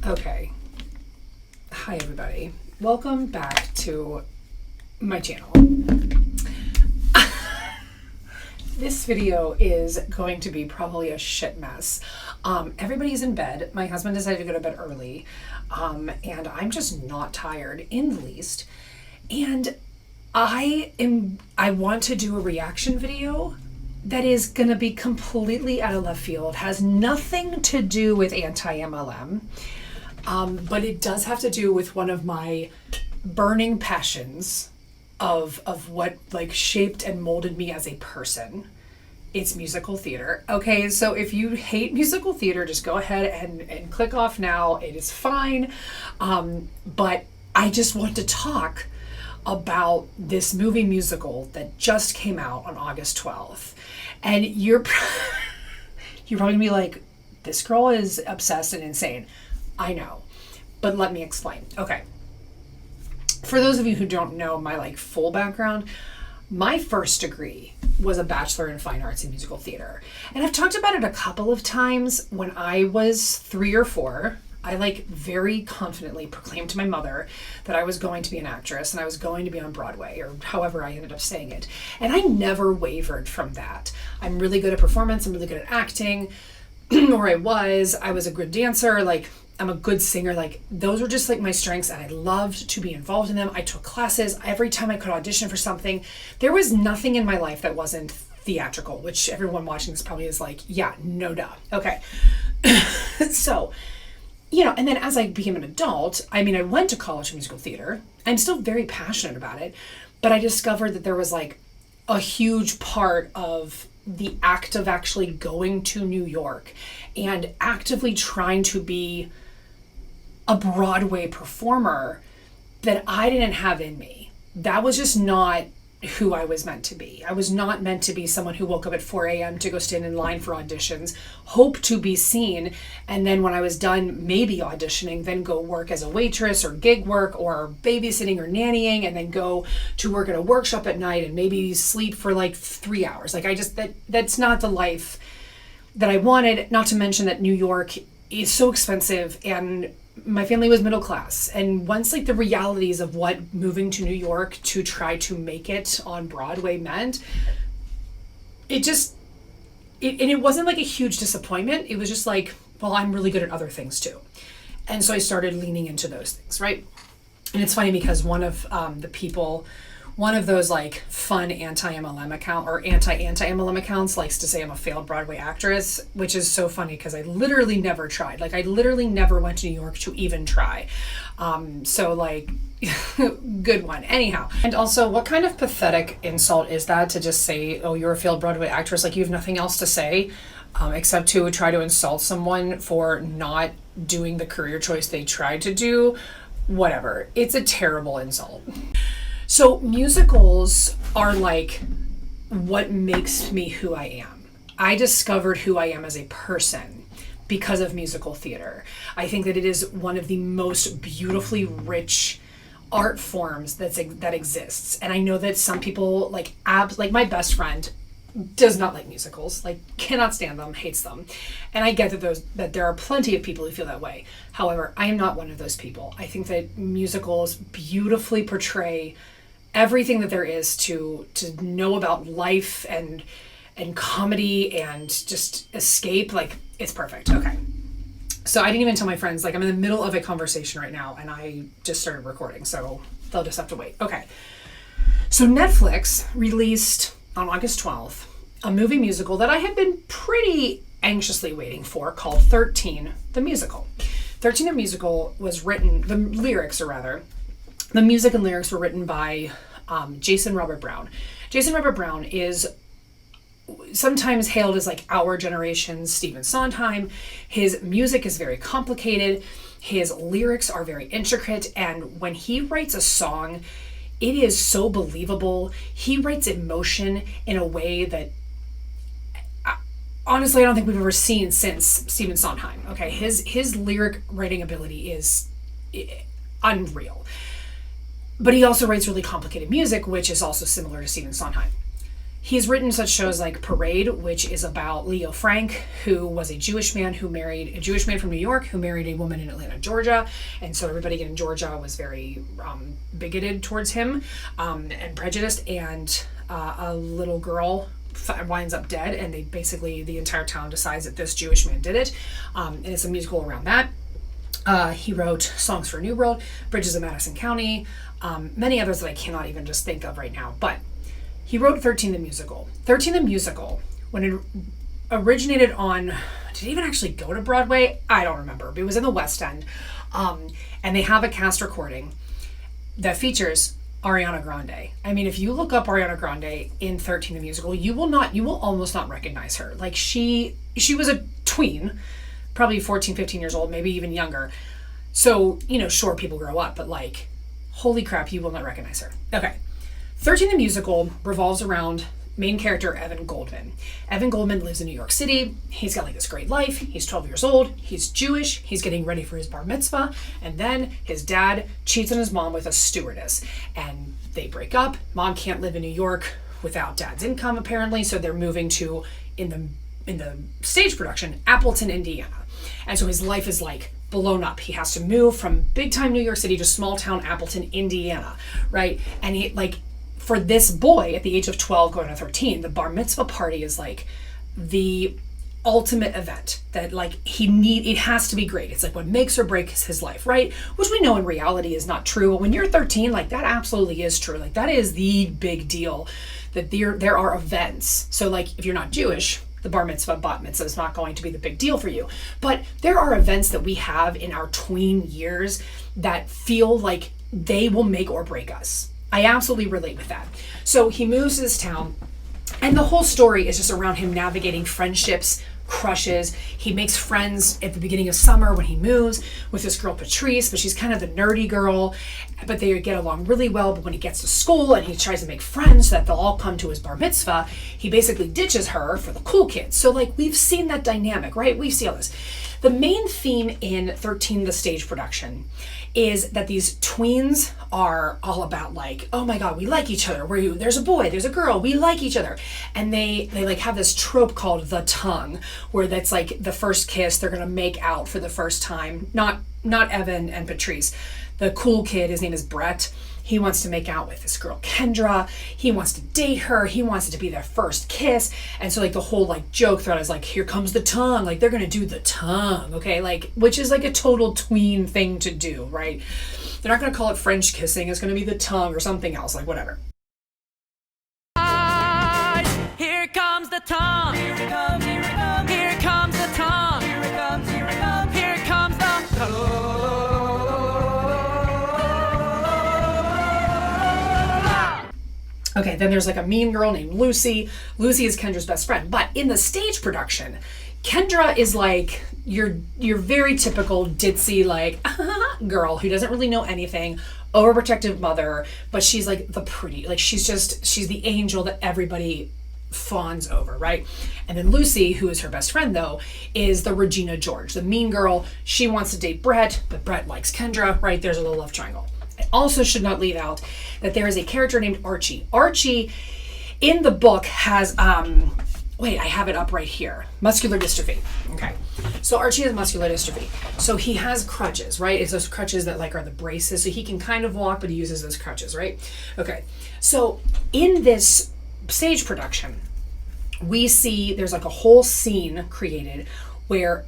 Okay. Hi, everybody. Welcome back to my channel. This video is going to be probably a shit mess. Everybody's in bed. My husband decided to go to bed early, and I'm just not tired in the least. And I want to do a reaction video that is going to be completely out of left field, has nothing to do with anti-MLM, but it does have to do with one of my burning passions of what like shaped and molded me as a person. It's musical theater. Okay, so if you hate musical theater, just go ahead and click off now. It is fine. But I just want to talk about this movie musical that just came out on August 12th. And you're probably gonna be like, this girl is obsessed and insane. I know, but let me explain. Okay. For those of you who don't know my like full background, my first degree was a Bachelor in Fine Arts in Musical Theater. And I've talked about it a couple of times. When I was 3 or 4, I like very confidently proclaimed to my mother that I was going to be an actress and I was going to be on Broadway, or however I ended up saying it. And I never wavered from that. I'm really good at performance. I'm really good at acting. Or I was a good dancer. Like, I'm a good singer. Like, those were just like my strengths, and I loved to be involved in them. I took classes every time I could audition for something. There was nothing in my life that wasn't theatrical, which everyone watching this probably is like, yeah, no duh. Okay. So, you know, and then as I became an adult, I mean, I went to college for musical theater. I'm still very passionate about it, but I discovered that there was like a huge part of the act of actually going to New York and actively trying to be a Broadway performer that I didn't have in me. That was just not who I was meant to be. I was not meant to be someone who woke up at 4 a.m. to go stand in line for auditions, hope to be seen, and then when I was done maybe auditioning, then go work as a waitress or gig work or babysitting or nannying, and then go to work at a workshop at night and maybe sleep for like 3 hours. Like, that's not the life that I wanted, not to mention that New York is so expensive and my family was middle class. And once like the realities of what moving to New York to try to make it on Broadway meant, it wasn't like a huge disappointment. It was just like, well, I'm really good at other things too. And so I started leaning into those things, right? And it's funny because one of those like fun anti-MLM account or anti-MLM accounts likes to say I'm a failed Broadway actress, which is so funny because I literally never tried. Like, I literally never went to New York to even try. So like, good one. Anyhow. And also, what kind of pathetic insult is that to just say, oh, you're a failed Broadway actress? Like, you have nothing else to say except to try to insult someone for not doing the career choice they tried to do. Whatever. It's a terrible insult. So musicals are like what makes me who I am. I discovered who I am as a person because of musical theater. I think that it is one of the most beautifully rich art forms that exists. And I know that some people like my best friend does not like musicals, like cannot stand them, hates them. And I get that there are plenty of people who feel that way. However, I am not one of those people. I think that musicals beautifully portray everything that there is to know about life and comedy and just escape. Like, it's perfect. Okay. So I didn't even tell my friends, like, I'm in the middle of a conversation right now and I just started recording, so they'll just have to wait. Okay. So Netflix released on August 12th a movie musical that I had been pretty anxiously waiting for, called 13 the Musical. 13 the Musical was written, the music and lyrics were written by Jason Robert Brown. Jason Robert Brown is sometimes hailed as like our generation's Stephen Sondheim. His music is very complicated. His lyrics are very intricate. And when he writes a song, it is so believable. He writes emotion in a way that honestly I don't think we've ever seen since Stephen Sondheim. Okay, his lyric writing ability is unreal. But he also writes really complicated music, which is also similar to Stephen Sondheim. He's written such shows like Parade, which is about Leo Frank, who was a Jewish man from New York who married a woman in Atlanta, Georgia. And so everybody in Georgia was very bigoted towards him and prejudiced. And a little girl winds up dead, and the entire town decides that this Jewish man did it. And it's a musical around that. He wrote Songs for a New World, Bridges of Madison County, many others that I cannot even just think of right now. But he wrote 13 the Musical. 13 the Musical, when it originated on, did it even actually go to Broadway? I don't remember, but it was in the West End. And they have a cast recording that features Ariana Grande. I mean, if you look up Ariana Grande in 13 the Musical, you will almost not recognize her. Like she was a tween, probably 14, 15 years old, maybe even younger. So, sure, people grow up, but like, holy crap, you will not recognize her. Okay. 13 the Musical revolves around main character Evan Goldman. Evan Goldman lives in New York City. He's got like this great life. He's 12 years old. He's Jewish. He's getting ready for his bar mitzvah. And then his dad cheats on his mom with a stewardess. And they break up. Mom can't live in New York without dad's income, apparently. So they're moving to, in the stage production, Appleton, Indiana. And so his life is like blown up. He has to move from big time New York City to small town Appleton, Indiana, right? And he for this boy at the age of 12 going to 13, the bar mitzvah party is like the ultimate event that it has to be great. It's like what makes or breaks his life, right? Which we know in reality is not true. But when you're 13, like that absolutely is true. Like that is the big deal, that there are events. So like if you're not Jewish, the bar mitzvah, bat mitzvah is not going to be the big deal for you. But there are events that we have in our tween years that feel like they will make or break us. I absolutely relate with that. So he moves to this town, and the whole story is just around him navigating friendships, crushes. He makes friends at the beginning of summer when he moves with this girl Patrice, but she's kind of the nerdy girl, but they get along really well. But when he gets to school and he tries to make friends so that they'll all come to his bar mitzvah, he basically ditches her for the cool kids. So like we've seen that dynamic, right? We see all this. The main theme in 13, the stage production, is that these tweens are all about like, oh my God, we like each other. There's a boy, there's a girl, we like each other. And they like have this trope called the tongue, where that's like the first kiss, they're gonna make out for the first time. Not Evan and Patrice. The cool kid, his name is Brett. He wants to make out with this girl, Kendra. He wants to date her. He wants it to be their first kiss. And so like the whole like joke thread is like, here comes the tongue. Like they're going to do the tongue. Okay. Like, which is like a total tween thing to do, right? They're not going to call it French kissing. It's going to be the tongue or something else, like whatever. Here comes the tongue. Here it comes, here it comes. Here comes the tongue. Here it comes, here it comes. Here comes the tongue. Okay, then there's like a mean girl named Lucy. Lucy is Kendra's best friend. But in the stage production, Kendra is like your very typical ditzy like girl who doesn't really know anything, overprotective mother, but she's like the pretty, like she's the angel that everybody fawns over, right? And then Lucy, who is her best friend though, is the Regina George, the mean girl. She wants to date Brett, but Brett likes Kendra, right? There's a little love triangle. I also should not leave out that there is a character named Archie. Archie in the book has, wait, I have it up right here. Muscular dystrophy. Okay. So Archie has muscular dystrophy. So he has crutches, right? It's those crutches that like are the braces. So he can kind of walk, but he uses those crutches, right? Okay. So in this stage production, we see there's like a whole scene created where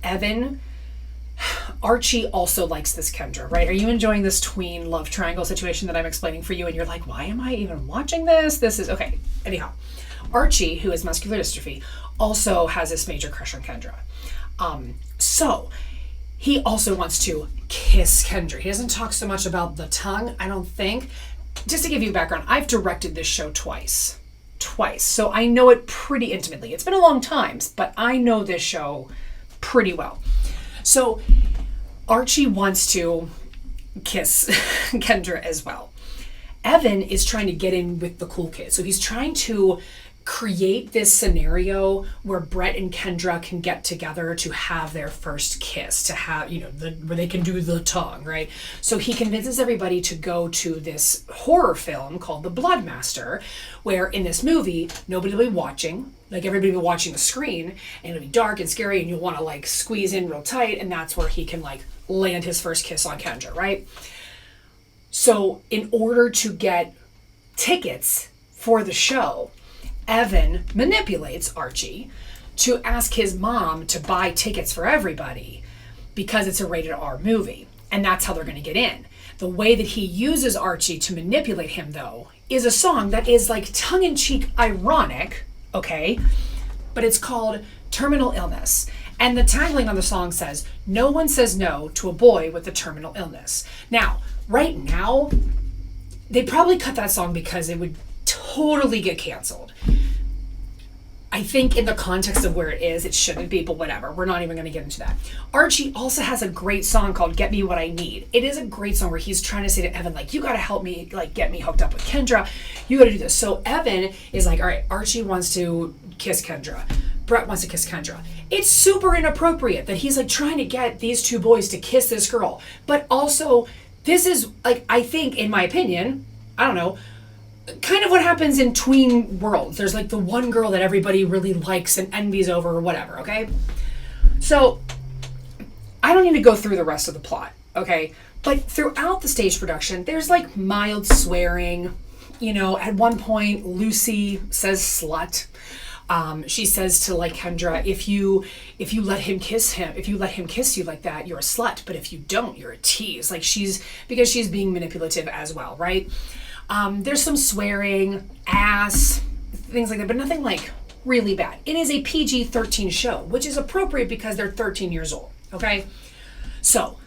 Archie also likes this Kendra, right? Are you enjoying this tween love triangle situation that I'm explaining for you? And you're like, why am I even watching this? This is, okay. Anyhow, Archie, who has muscular dystrophy, also has this major crush on Kendra. So he also wants to kiss Kendra. He doesn't talk so much about the tongue, I don't think. Just to give you background, I've directed this show twice. So I know it pretty intimately. It's been a long time, but I know this show pretty well. So Archie wants to kiss Kendra as well. Evan is trying to get in with the cool kids. So he's trying to create this scenario where Brett and Kendra can get together to have their first kiss, to have, where they can do the tongue, right? So he convinces everybody to go to this horror film called The Bloodmaster, where in this movie, nobody will be watching, like everybody will be watching the screen, and it'll be dark and scary, and you'll want to like squeeze in real tight, and that's where he can like land his first kiss on Kendra, right? So in order to get tickets for the show, Evan manipulates Archie to ask his mom to buy tickets for everybody because it's a rated R movie, and that's how they're going to get in. The way that he uses Archie to manipulate him, though, is a song that is like tongue-in-cheek ironic, okay? But it's called Terminal Illness. And the tagline on the song says, "No one says no to a boy with a terminal illness." Now, right now, they probably cut that song because it would totally get canceled. I think in the context of where it is, it shouldn't be, but whatever. We're not even going to get into that. Archie also has a great song called Get Me What I Need. It is a great song where he's trying to say to Evan, like, you got to help me, like, get me hooked up with Kendra. You got to do this. So Evan is like, all right, Archie wants to kiss Kendra. Brett wants to kiss Kendra. It's super inappropriate that he's like trying to get these two boys to kiss this girl. But also, this is like, I think, in my opinion, I don't know, kind of what happens in tween worlds. There's like the one girl that everybody really likes and envies over or whatever, okay? So I don't need to go through the rest of the plot, okay? But throughout the stage production, there's like mild swearing. At one point, Lucy says slut. She says to like Kendra, if you let him kiss you like that, you're a slut. But if you don't, you're a tease. Like because she's being manipulative as well, right? There's some swearing, ass, things like that, but nothing like really bad. It is a PG-13 show, which is appropriate because they're 13 years old, okay? So,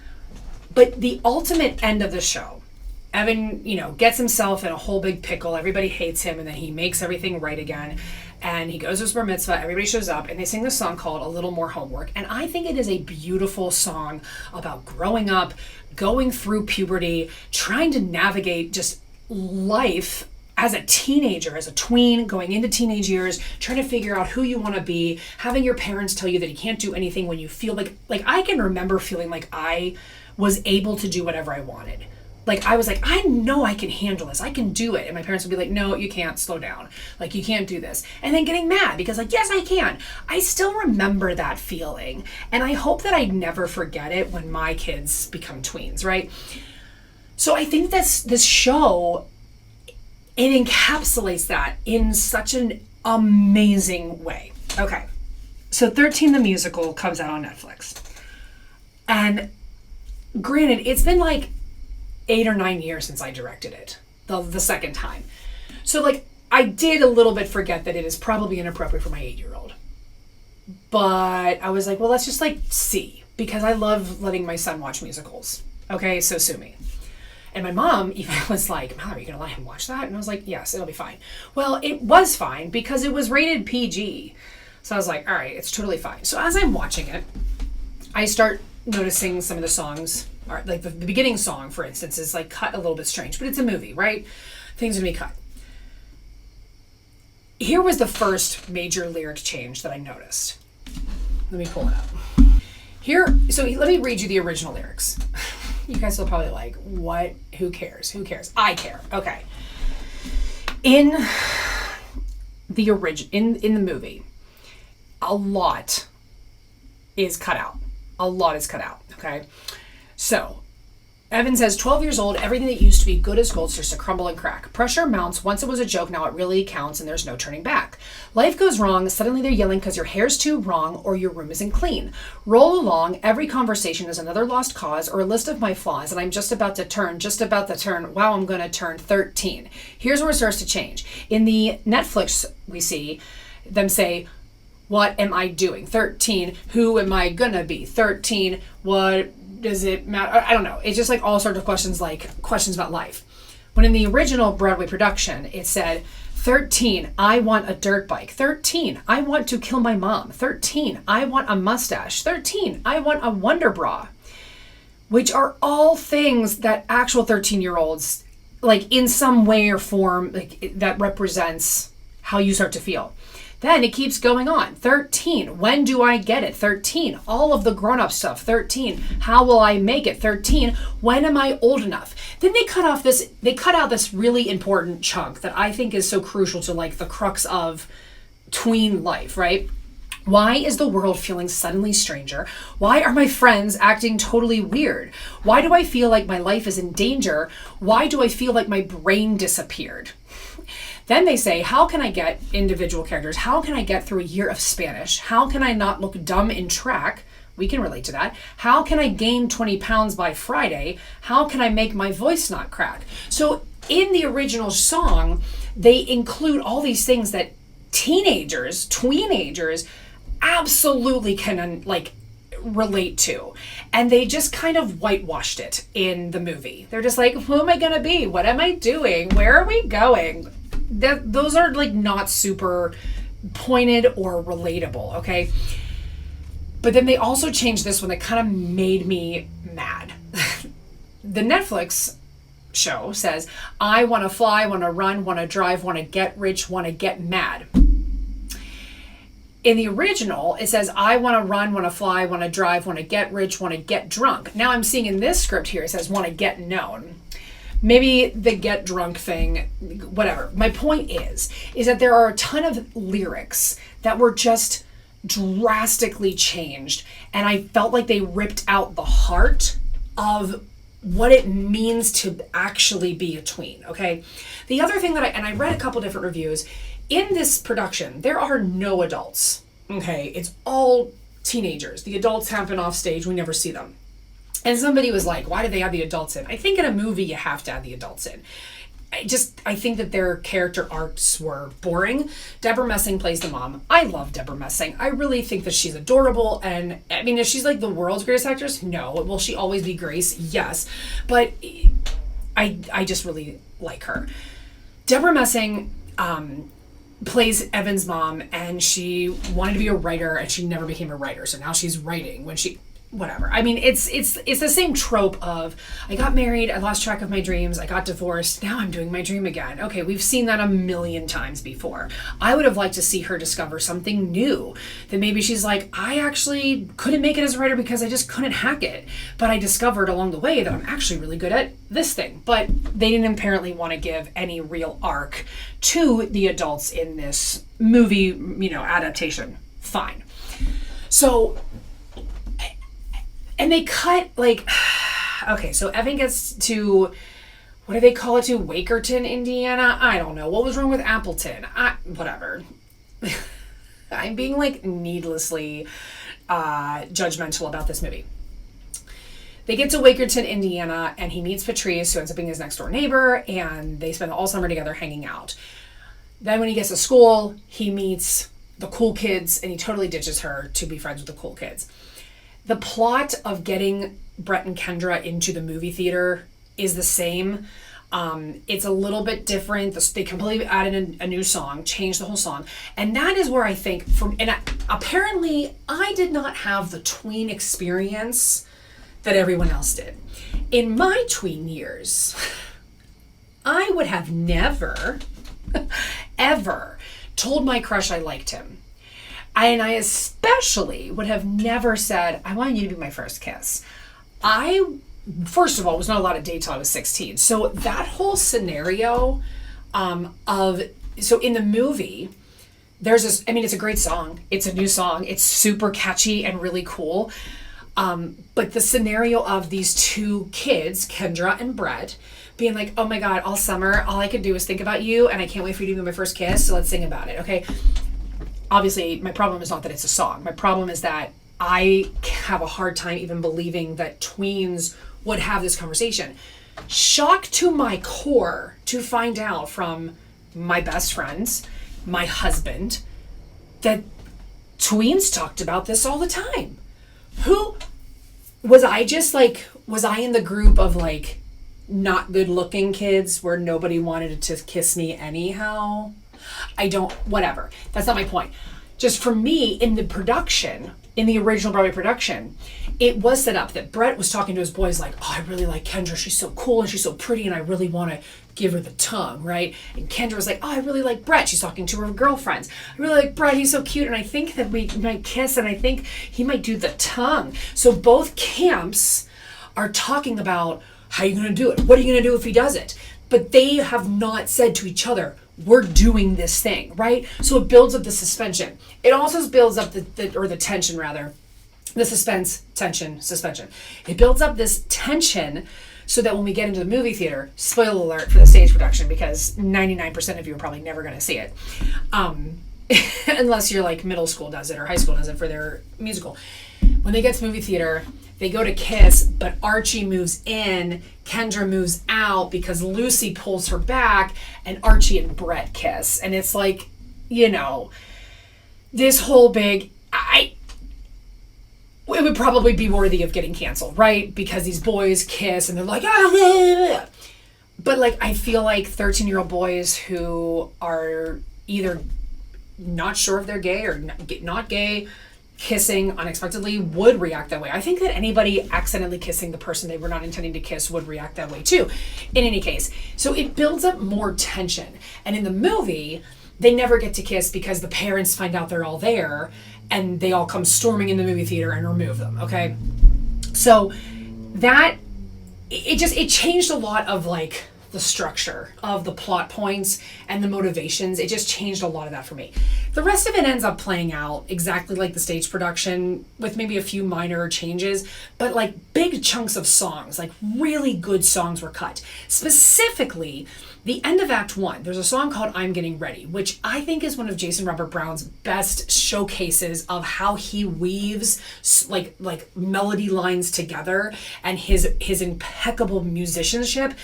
but the ultimate end of the show, Evan, gets himself in a whole big pickle. Everybody hates him, and then he makes everything right again. And he goes to his bar mitzvah, everybody shows up, and they sing this song called A Little More Homework. And I think it is a beautiful song about growing up, going through puberty, trying to navigate just life as a teenager, as a tween, going into teenage years, trying to figure out who you want to be, having your parents tell you that you can't do anything when you feel like I can remember feeling like I was able to do whatever I wanted. Like I was like, I know I can handle this. I can do it. And my parents would be like, no, you can't, slow down. Like you can't do this. And then getting mad because like, yes, I can. I still remember that feeling. And I hope that I never forget it when my kids become tweens, right? So I think this show, it encapsulates that in such an amazing way. Okay, so 13 the Musical comes out on Netflix. And granted, it's been like 8 or 9 years since I directed it, the second time. So like, I did a little bit forget that it is probably inappropriate for my 8-year-old. But I was like, well, let's just like see, because I love letting my son watch musicals. Okay, so sue me. And my mom even was like, Mallory, are you going to let him watch that? And I was like, yes, it'll be fine. Well, it was fine because it was rated PG. So I was like, all right, it's totally fine. So as I'm watching it, I start noticing some of the songs, or like the beginning song, for instance, is like cut a little bit strange, but it's a movie, right? Things are going to be cut. Here was the first major lyric change that I noticed. Let me pull it up. So let me read you the original lyrics. You guys will probably like, what? Who cares? Who cares? I care. Okay. In the movie, a lot is cut out. Okay. So Evan says, 12 years old, everything that used to be good as gold starts to crumble and crack. Pressure mounts. Once it was a joke, now it really counts, and there's no turning back. Life goes wrong. Suddenly they're yelling because your hair's too wrong or your room isn't clean. Roll along. Every conversation is another lost cause or a list of my flaws, and I'm just about to turn. Wow, I'm going to turn 13. Here's where it starts to change. In the Netflix, we see them say, what am I doing? 13. Who am I going to be? 13. What does it matter? I don't know. It's just like all sorts of questions, like questions about life. When in the original Broadway production, it said, 13, I want a dirt bike. 13, I want to kill my mom. 13, I want a mustache. 13, I want a Wonder Bra. Which are all things that actual 13-year-olds, like in some way or form, like that represents how you start to feel. Then it keeps going on. 13, when do I get it? 13, all of the grown-up stuff. 13, how will I make it? 13, when am I old enough? Then they cut out this really important chunk that I think is so crucial to like the crux of tween life, right? Why is the world feeling suddenly stranger? Why are my friends acting totally weird? Why do I feel like my life is in danger? Why do I feel like my brain disappeared? Then they say, how can I get individual characters? How can I get through a year of Spanish? How can I not look dumb in track? We can relate to that. How can I gain 20 pounds by Friday? How can I make my voice not crack? So in the original song, they include all these things that tweenagers absolutely can like relate to. And they just kind of whitewashed it in the movie. They're just like, who am I going to be? What am I doing? Where are we going? Those are like not super pointed or relatable, okay? But then they also changed this one that kind of made me mad. The Netflix show says, I want to fly, want to run, want to drive, want to get rich, want to get mad. In the original, it says, I want to run, want to fly, want to drive, want to get rich, want to get drunk. Now I'm seeing in this script here, it says, want to get known. Maybe the get drunk thing, whatever. My point is that there are a ton of lyrics that were just drastically changed. And I felt like they ripped out the heart of what it means to actually be a tween, okay? The other thing that I read a couple different reviews, in this production, there are no adults, okay? It's all teenagers. The adults have been off stage. We never see them. And somebody was like, why did they add the adults in? I think in a movie, you have to add the adults in. I think that their character arcs were boring. Deborah Messing plays the mom. I love Deborah Messing. I really think that she's adorable. And I mean, is she's like the world's greatest actress? No. Will she always be Grace? Yes. But I just really like her. Deborah Messing plays Evan's mom, and she wanted to be a writer, and she never became a writer. So now she's writing when she... whatever. I mean, it's the same trope of, I got married, I lost track of my dreams, I got divorced, now I'm doing my dream again. Okay, we've seen that a million times before. I would have liked to see her discover something new. That maybe she's like, I actually couldn't make it as a writer because I just couldn't hack it. But I discovered along the way that I'm actually really good at this thing. But they didn't apparently want to give any real arc to the adults in this movie, adaptation. Fine. So... and they cut, like, okay, so Evan gets to, what do they call it to? Wakerton, Indiana? I don't know. What was wrong with Appleton? Whatever. I'm being, like, needlessly judgmental about this movie. They get to Wakerton, Indiana, and he meets Patrice, who ends up being his next-door neighbor, and they spend all summer together hanging out. Then when he gets to school, he meets the cool kids, and he totally ditches her to be friends with the cool kids. The plot of getting Brett and Kendra into the movie theater is the same. It's a little bit different. They completely added a new song, changed the whole song. And that is where I think, apparently I did not have the tween experience that everyone else did. In my tween years, I would have never, ever told my crush I liked him. And I especially would have never said, I want you to be my first kiss. I, first of all, was not allowed to date till I was 16. So that whole scenario so in the movie, there's this, I mean, it's a great song. It's a new song. It's super catchy and really cool. But the scenario of these two kids, Kendra and Brett, being like, oh my God, all summer, all I could do is think about you, and I can't wait for you to be my first kiss, so let's sing about it, okay? Obviously, my problem is not that it's a song. My problem is that I have a hard time even believing that tweens would have this conversation. Shocked to my core to find out from my best friends, my husband, that tweens talked about this all the time. Was I in the group of like not good looking kids where nobody wanted to kiss me anyhow? Whatever. That's not my point. Just for me, in the production, in the original Broadway production, it was set up that Brett was talking to his boys like, oh, I really like Kendra. She's so cool and she's so pretty and I really want to give her the tongue, right? And Kendra was like, oh, I really like Brett. She's talking to her girlfriends. I really like Brett. He's so cute. And I think that we might kiss, and I think he might do the tongue. So both camps are talking about, how are you going to do it? What are you going to do if he does it? But they have not said to each other, we're doing this thing, right? So it builds up the suspension. It also builds up the tension, rather. The suspense, tension, suspension. It builds up this tension so that when we get into the movie theater, spoiler alert for the stage production, because 99% of you are probably never going to see it. Unless you're like middle school does it or high school does it for their musical. When they get to movie theater, they go to kiss, but Archie moves in, Kendra moves out because Lucy pulls her back, and Archie and Brett kiss. And it's like, this whole big, it would probably be worthy of getting canceled, right? Because these boys kiss and they're like, ah, but like, I feel like 13-year-old boys who are either not sure if they're gay or not gay, kissing unexpectedly would react that way. I think that anybody accidentally kissing the person they were not intending to kiss would react that way too, in any case. So it builds up more tension. And in the movie, they never get to kiss because the parents find out they're all there and they all come storming in the movie theater and remove them, okay? So that, it changed a lot of like the structure of the plot points and the motivations. It just changed a lot of that for me. The rest of it ends up playing out exactly like the stage production with maybe a few minor changes, but like big chunks of songs, like really good songs were cut. Specifically, the end of Act 1, there's a song called I'm Getting Ready, which I think is one of Jason Robert Brown's best showcases of how he weaves like melody lines together and his impeccable musicianship.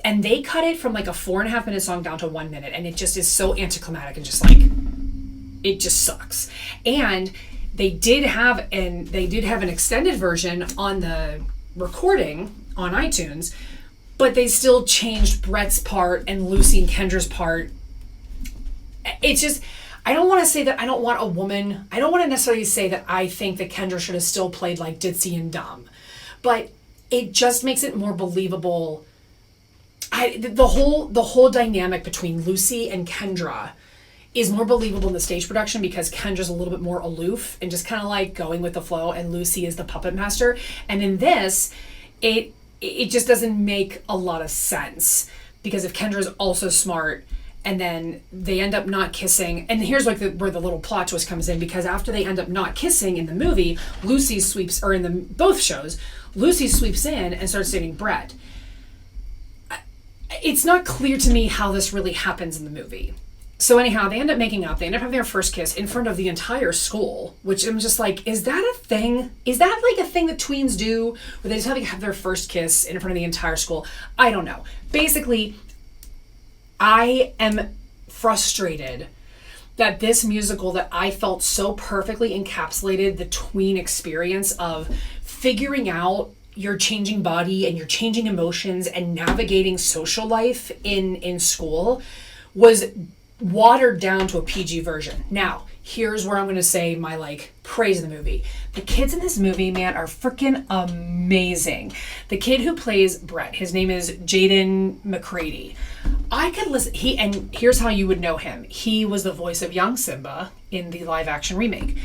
And they cut it from like a 4.5 minute song down to 1 minute. And it just is so anticlimactic and just like, it just sucks. And they did have an extended version on the recording on iTunes, but they still changed Brett's part and Lucy and Kendra's part. It's just, I don't want to say that I don't want to necessarily say that I think that Kendra should have still played like ditzy and dumb, but it just makes it more believable. The whole dynamic between Lucy and Kendra is more believable in the stage production because Kendra's a little bit more aloof and just kind of like going with the flow, and Lucy is the puppet master. And in this, it just doesn't make a lot of sense because if Kendra's also smart and then they end up not kissing, and here's like where the little plot twist comes in, because after they end up not kissing in the movie, both shows, Lucy sweeps in and starts dating Brett. It's not clear to me how this really happens in the movie. So anyhow, they end up making up. They end up having their first kiss in front of the entire school, which I'm just like, is that a thing? Is that like a thing that tweens do, where they just have their first kiss in front of the entire school? I don't know. Basically, I am frustrated that this musical that I felt so perfectly encapsulated the tween experience of figuring out your changing body and your changing emotions and navigating social life in school was watered down to a PG version. Now, here's where I'm going to say my like praise of the movie. The kids in this movie, man, are freaking amazing. The kid who plays Brett, his name is Jaden McCready. I could listen, and here's how you would know him. He was the voice of young Simba in the live action remake.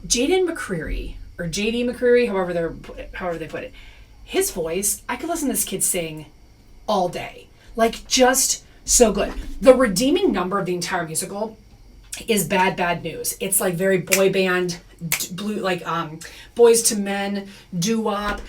Jaden McCreary, or JD McCreary, however they put it. His voice, I could listen to this kid sing all day. Like, just so good. The redeeming number of the entire musical is Bad News. It's like very boy band, Boys to Men, doo-wop.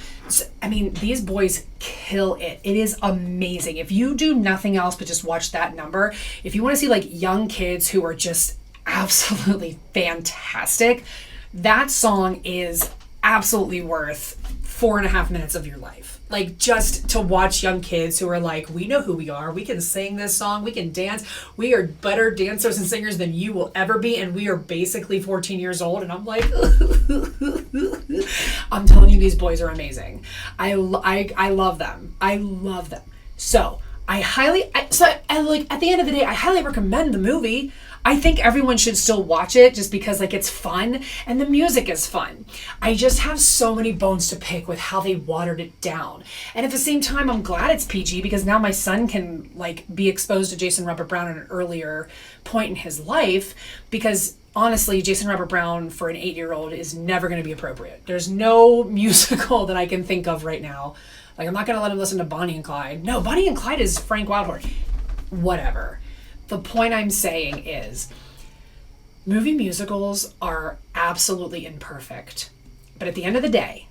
I mean, these boys kill it. It is amazing. If you do nothing else but just watch that number, if you want to see like young kids who are just absolutely fantastic, that song is absolutely worth 4.5 minutes of your life. Like, just to watch young kids who are like, we know who we are, we can sing this song, we can dance, we are better dancers and singers than you will ever be, and we are basically 14 years old. And I'm like, I'm telling you, these boys are amazing. I love them. I love them. So at the end of the day, I highly recommend the movie. I think everyone should still watch it just because like it's fun and the music is fun. I just have so many bones to pick with how they watered it down. And at the same time, I'm glad it's PG because now my son can like be exposed to Jason Robert Brown at an earlier point in his life, because honestly, Jason Robert Brown for an 8-year-old is never going to be appropriate. There's no musical that I can think of right now. Like, I'm not going to let him listen to Bonnie and Clyde. No, Bonnie and Clyde is Frank Wildhorn. Whatever. The point I'm saying is, movie musicals are absolutely imperfect. But at the end of the day,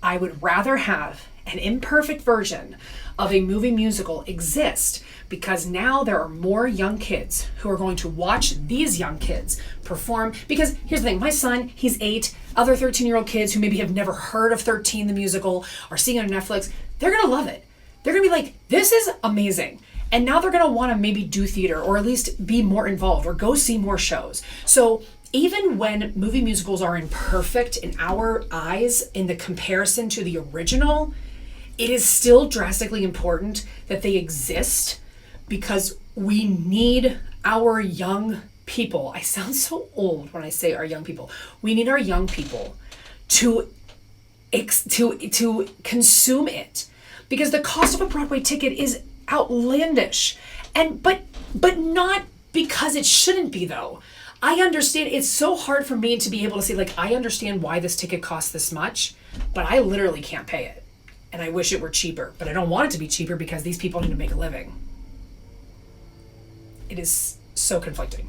I would rather have an imperfect version of a movie musical exist, because now there are more young kids who are going to watch these young kids perform. Because here's the thing, my son, he's 8, other 13-year-old kids who maybe have never heard of 13 the musical or seeing it on Netflix, they're gonna love it. They're gonna be like, this is amazing. And now they're gonna wanna maybe do theater or at least be more involved or go see more shows. So even when movie musicals are imperfect in our eyes in the comparison to the original, it is still drastically important that they exist, because we need our young people. I sound so old when I say our young people. We need our young people to consume it, because the cost of a Broadway ticket is outlandish, and but not because it shouldn't be though. I understand it's so hard for me to be able to say like, I understand why this ticket costs this much, but I literally can't pay it. And I wish it were cheaper, but I don't want it to be cheaper because these people need to make a living. It is so conflicting.